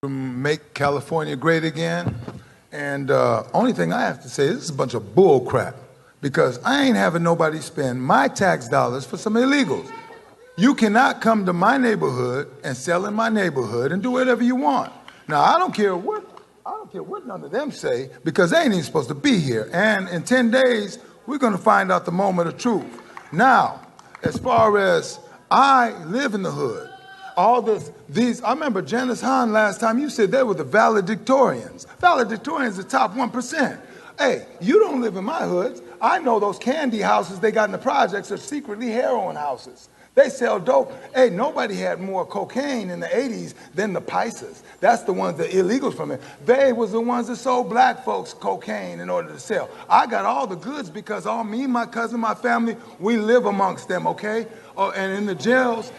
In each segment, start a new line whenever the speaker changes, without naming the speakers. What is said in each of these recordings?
Make California great again. And only thing I have to say, this is a bunch of bull crap, because I ain't having nobody spend my tax dollars for some illegals. You cannot come to my neighborhood and sell in my neighborhood and do whatever you want. Now, I don't care what none of them say, because they ain't even supposed to be here. And in 10 days, we're gonna find out the moment of truth. Now, as far as I live in the hood, I remember Janice Hahn last time, you said they were the valedictorians. Valedictorians, the top 1%. Hey, you don't live in my hoods. I know those candy houses they got in the projects are secretly heroin houses. They sell dope. Hey, nobody had more cocaine in the 80s than the Paisas. That's the ones, the illegals from it. They was the ones that sold black folks cocaine in order to sell. I got all the goods because all me, my cousin, my family, we live amongst them, okay? Oh, and in the jails,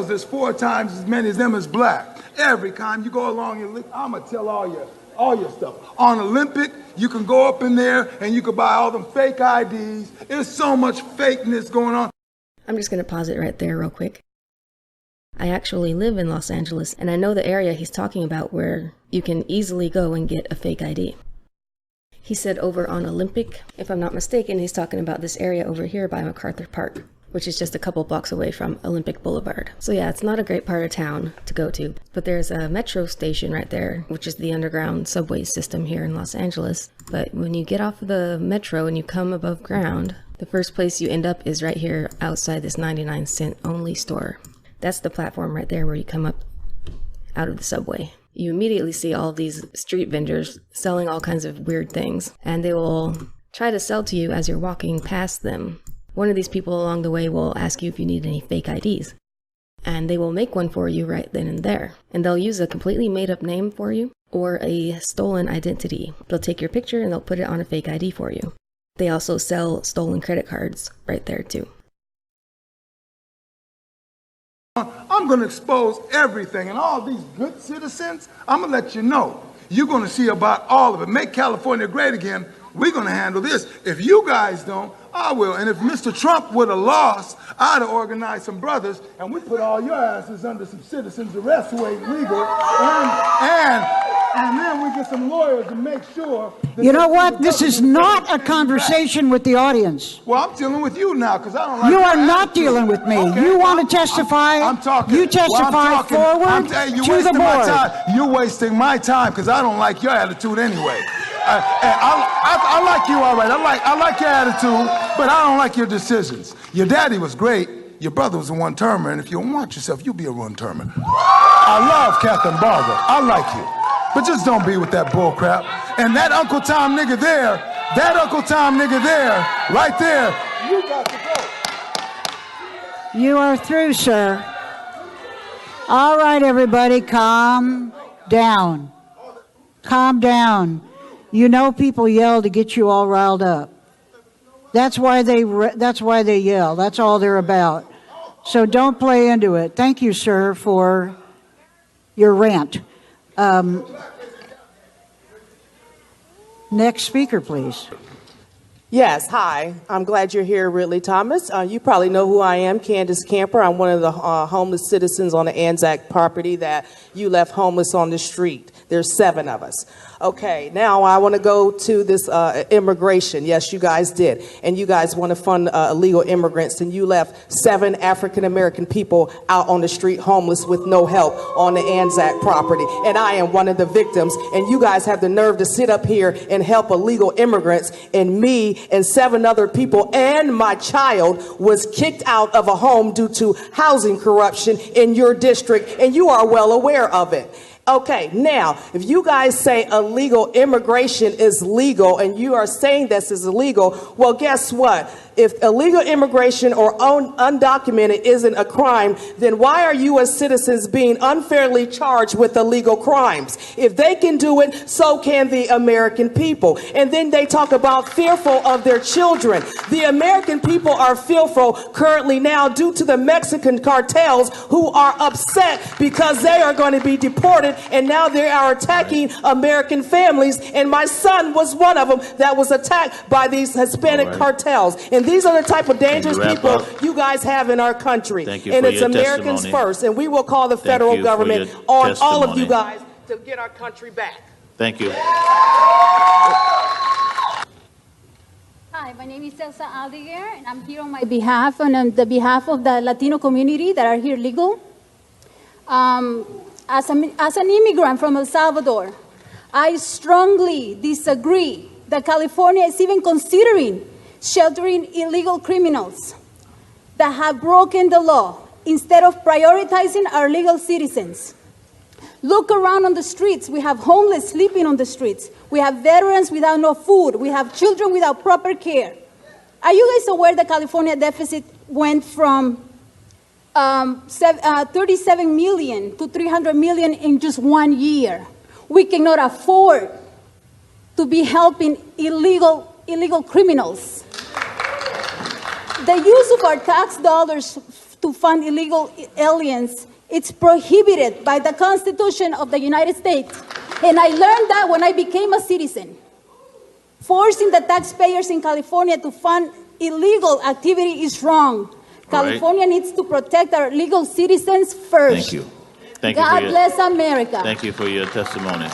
there's 4 times as many of them as black. Every time you go along, I'm gonna tell all your stuff. On Olympic, you can go up in there and you can buy all them fake IDs. There's so much fakeness going on.
I'm just going to pause it right there real quick. I actually live in Los Angeles, and I know the area he's talking about where you can easily go and get a fake ID. He said over on Olympic, if I'm not mistaken, he's talking about this area over here by MacArthur Park, which is just a couple blocks away from Olympic Boulevard. So yeah, it's not a great part of town to go to, but there's a metro station right there, which is the underground subway system here in Los Angeles. But when you get off of the metro and you come above ground, the first place you end up is right here outside this 99-cent only store. That's the platform right there where you come up out of the subway. You immediately see all these street vendors selling all kinds of weird things, and they will try to sell to you as you're walking past them. One of these people along the way will ask you if you need any fake IDs, and they will make one for you right then and there. And they'll use a completely made up name for you or a stolen identity. They'll take your picture and they'll put it on a fake ID for you. They also sell stolen credit cards right there too.
I'm going to expose everything, and all these good citizens, I'm going to let you know. You're going to see about all of it. Make California great again. We're going to handle this. If you guys don't, I will. And if Mr. Trump would have lost, I'd have organized some brothers, and we put all your asses under some citizens arrest who ain't legal, and then we get some lawyers to make sure.
You know what? This is not a conversation with the audience.
Well, I'm dealing with you now, because I don't like.
You are not dealing with me. Okay. You want to testify?
I'm talking.
You testify forward to the board.
You're wasting my time, because I don't like your attitude anyway. I like you, all right. I like your attitude, but I don't like your decisions. Your daddy was great. Your brother was a one-termer, and if you don't watch yourself, you'll be a one-termer. I love Catherine Barber. I like you. But just don't be with that bull crap. And that Uncle Tom nigga there, right there, you got to go.
You are through, sir. All right, everybody, calm down. Calm down. You know people yell to get you all riled up. That's why they yell. That's all they're about. So don't play into it. Thank you, sir, for your rant. Next speaker, please.
Yes, hi. I'm glad you're here, Ridley Thomas. You probably know who I am, Candace Camper. I'm one of the homeless citizens on the Anzac property that you left homeless on the street. There's 7 of us. Okay, now I want to go to this immigration. Yes, you guys did. And you guys want to fund illegal immigrants, and you left 7 African-American people out on the street homeless with no help on the Anzac property. And I am one of the victims. And you guys have the nerve to sit up here and help illegal immigrants, and me and 7 other people and my child was kicked out of a home due to housing corruption in your district, and you are well aware of it. Okay, now, if you guys say illegal immigration is legal and you are saying this is illegal, well, guess what? If illegal immigration or undocumented isn't a crime, then why are you as citizens being unfairly charged with illegal crimes? If they can do it, so can the American people. And then they talk about fearful of their children. The American people are fearful currently now due to the Mexican cartels who are upset because they are going to be deported, and now they are attacking American families. And my son was one of them that was attacked by these Hispanic cartels. And these are the type of dangerous people you guys have in our country.
Thank you
and
for
it's
your
Americans
testimony.
first. And we will call the federal government on all of you guys to get our country back.
Thank you.
Hi, my name is Elsa Aldeguer, and I'm here on my behalf and on the behalf of the Latino community that are here legal. As an immigrant from El Salvador, I strongly disagree that California is even considering sheltering illegal criminals that have broken the law instead of prioritizing our legal citizens. Look around on the streets. We have homeless sleeping on the streets. We have veterans without no food. We have children without proper care. Are you guys aware the California deficit went from 37 million to 300 million in just 1 year? We cannot afford to be helping illegal criminals. The use of our tax dollars to fund illegal aliens, it's prohibited by the Constitution of the United States. And I learned that when I became a citizen. Forcing the taxpayers in California to fund illegal activity is wrong. California needs to protect our legal citizens first.
Thank you. Thank
God
you
bless America.
Thank you for your testimony.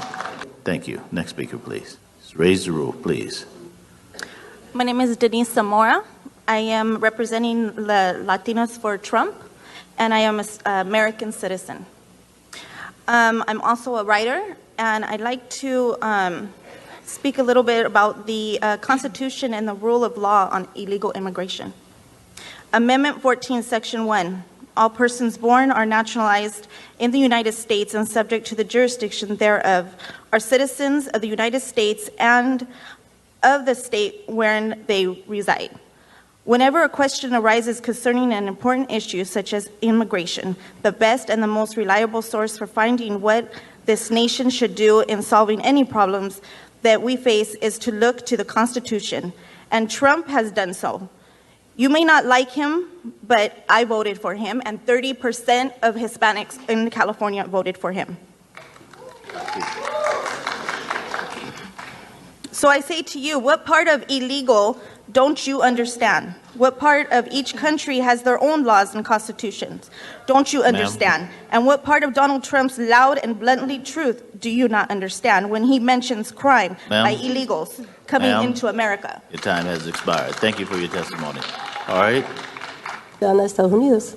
Thank you. Next speaker, please. Raise the rule, please.
My name is Denise Zamora. I am representing the Latinos for Trump, and I am an American citizen. I'm also a writer, and I'd like to speak a little bit about the Constitution and the rule of law on illegal immigration. Amendment 14, Section 1. All persons born or naturalized in the United States and subject to the jurisdiction thereof are citizens of the United States and of the state wherein they reside. Whenever a question arises concerning an important issue such as immigration, the best and the most reliable source for finding what this nation should do in solving any problems that we face is to look to the Constitution, and Trump has done so. You may not like him, but I voted for him, and 30% of Hispanics in California voted for him. So I say to you, what part of illegal don't you understand? What part of each country has their own laws and constitutions? Don't you understand? And what part of Donald Trump's loud and bluntly truth do you not understand when he mentions crime by illegals coming into America?
Your time has expired. Thank you for your testimony. All right.
Estados Unidos.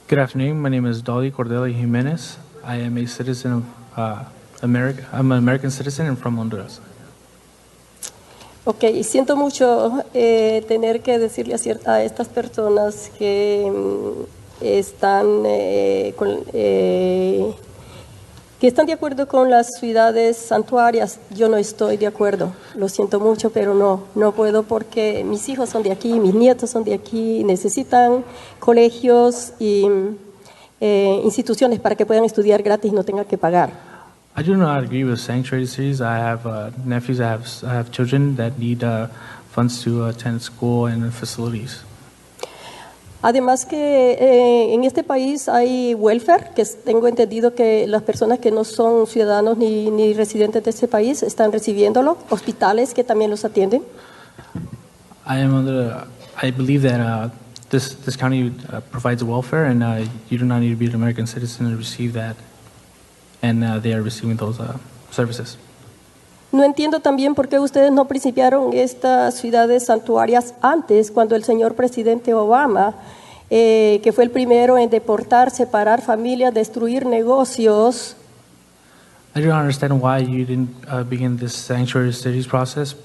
Good afternoon. My name is Dolly Cordeli Jimenez. I am a citizen of America. I'm an American citizen and from Honduras.
Ok, y siento mucho tener que decirle a estas personas que están que están de acuerdo con las ciudades santuarias. Yo no estoy de acuerdo. Lo siento mucho, pero no puedo porque mis hijos son de aquí, mis nietos son de aquí, necesitan colegios y instituciones para que puedan estudiar gratis y no tengan que pagar.
I do not agree with sanctuary cities. I have nephews. I have children that need funds to attend school and facilities.
Además que en este país hay welfare, que tengo entendido que las personas que no son ciudadanos ni residentes de este país están recibiéndolo, hospitales que también los atienden.
I believe that this county provides welfare, and you do not need to be an American citizen to receive that, and they are receiving those services.
No entiendo también por qué ustedes no principiaron estas ciudades santuarias antes, cuando el señor presidente Obama, que fue el primero en deportar, separar familias, destruir negocios.
I do not understand why you didn't begin this sanctuary cities process.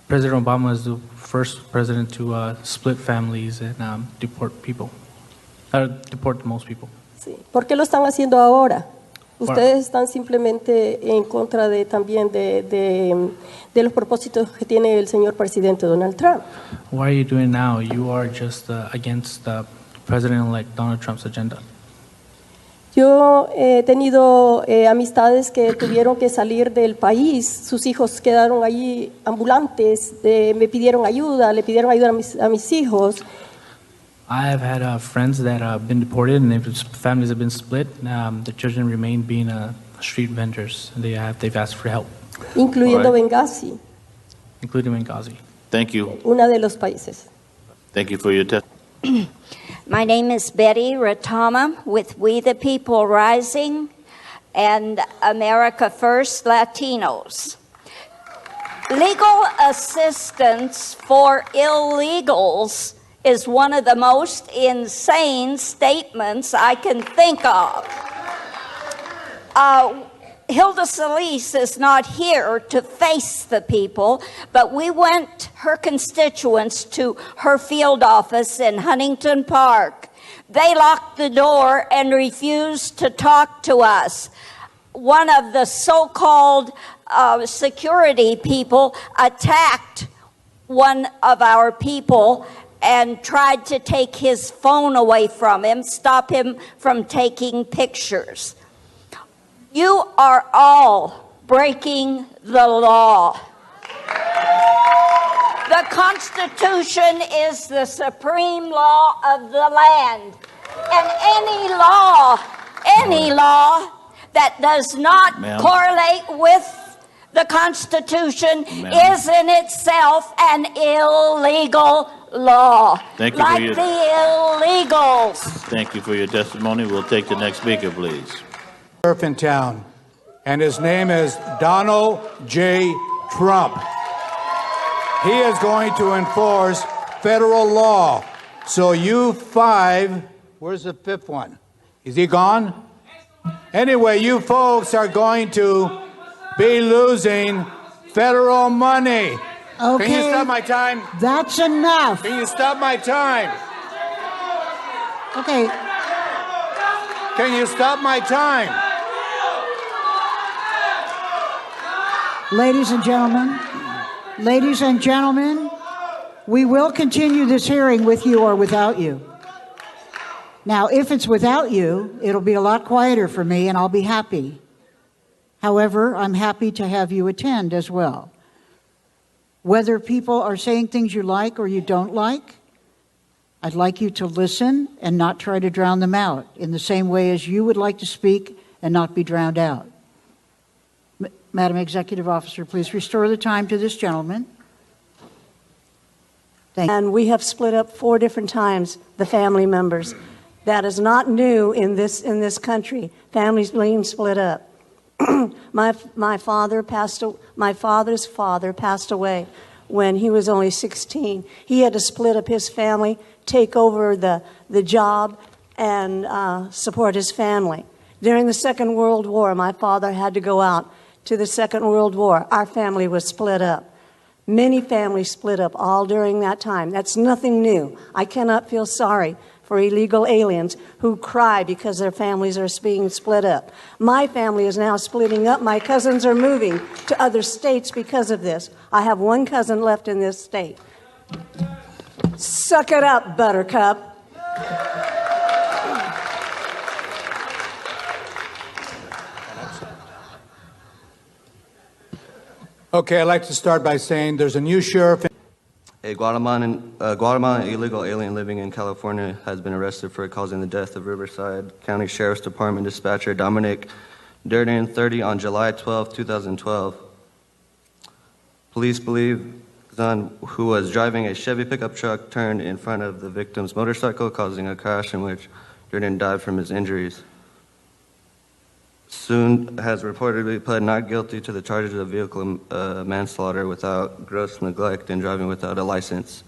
President Obama is the first president to split families and deport people, deport most people.
Sí. ¿Por qué lo están haciendo ahora? Ustedes están simplemente en contra también de los propósitos que tiene el señor presidente Donald Trump.
Why are you doing it now? You are just against President-elect Donald Trump's agenda.
Yo he tenido amistades que tuvieron que salir del país. Sus hijos quedaron allí ambulantes. Me pidieron ayuda, le pidieron ayuda a mis hijos.
I have had friends that have been deported, and families have been split. The children remain being street vendors. They've asked for help,
incluyendo Benghazi,
including Benghazi.
Thank you.
Uno de los países.
Thank you for your testimony.
My name is Betty Ratama with We the People Rising, and America First Latinos. Legal assistance for illegals is one of the most insane statements I can think of. Hilda Solis is not here to face the people, but we went, her constituents, to her field office in Huntington Park. They locked the door and refused to talk to us. One of the so-called security people attacked one of our people and tried to take his phone away from him, stop him from taking pictures. You are all breaking the law. The Constitution is the supreme law of the land. And any law that does not correlate with the Constitution is in itself an illegal law.
Thank you
like
for your,
the illegals.
Thank you for your testimony. We'll take the next speaker, please.
Sheriff in town, and his name is Donald J. Trump. He is going to enforce federal law. So you five, where's the fifth one? Is he gone? Anyway, you folks are going to be losing federal money.
Okay.
Can you stop my time?
That's enough.
Can you stop my time?
Okay.
Can you stop my time?
Ladies and gentlemen, we will continue this hearing with you or without you. Now, if it's without you, it'll be a lot quieter for me and I'll be happy. However, I'm happy to have you attend as well. Whether people are saying things you like or you don't like, I'd like you to listen and not try to drown them out in the same way as you would like to speak and not be drowned out. Madam Executive Officer, please restore the time to this gentleman. Thank you.
And we have split up 4 different times, the family members. That is not new in this country. Families being split up. My father's father passed away when he was only 16. He had to split up his family, take over the job, and support his family. During the Second World War, my father had to go out to the Second World War. Our family was split up. Many families split up all during that time. That's nothing new. I cannot feel sorry for illegal aliens who cry because their families are being split up. My family is now splitting up. My cousins are moving to other states because of this. I have one cousin left in this state. Suck it up, Buttercup.
Okay, I'd like to start by saying there's a new sheriff.
A Guatemalan illegal alien living in California has been arrested for causing the death of Riverside County Sheriff's Department dispatcher Dominic Durden, 30, on July 12, 2012. Police believe Zahn, who was driving a Chevy pickup truck, turned in front of the victim's motorcycle, causing a crash in which Durden died from his injuries. Soon has reportedly pled not guilty to the charges of vehicle manslaughter without gross neglect and driving without a license.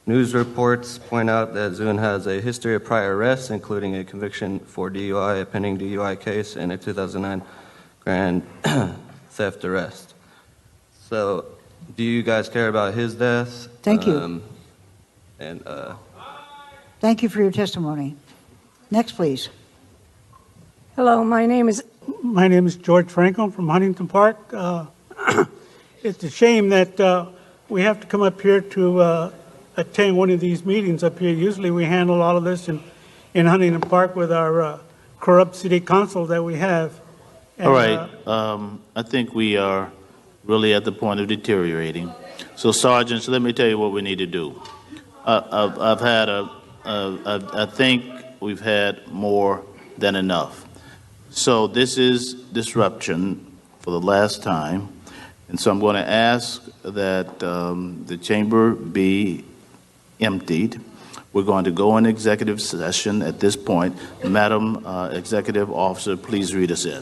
News reports point out that Zun has a history of prior arrests, including a conviction for DUI, a pending DUI case, and a 2009 grand theft arrest. So, do you guys care about his death?
Thank you. Thank you for your testimony. Next, please.
Hello, my name is
George Franklin from Huntington Park. It's a shame that we have to come up here to attend one of these meetings up here. Usually we handle all of this in Huntington Park with our corrupt city council that we have. And,
all right. I think we are really at the point of deteriorating. So, sergeants, let me tell you what we need to do. I think we've had more than enough. So this is disruption for the last time. And so I'm going to ask that the chamber be emptied. We're going to go in executive session at this point. Madam Executive Officer, please read us in.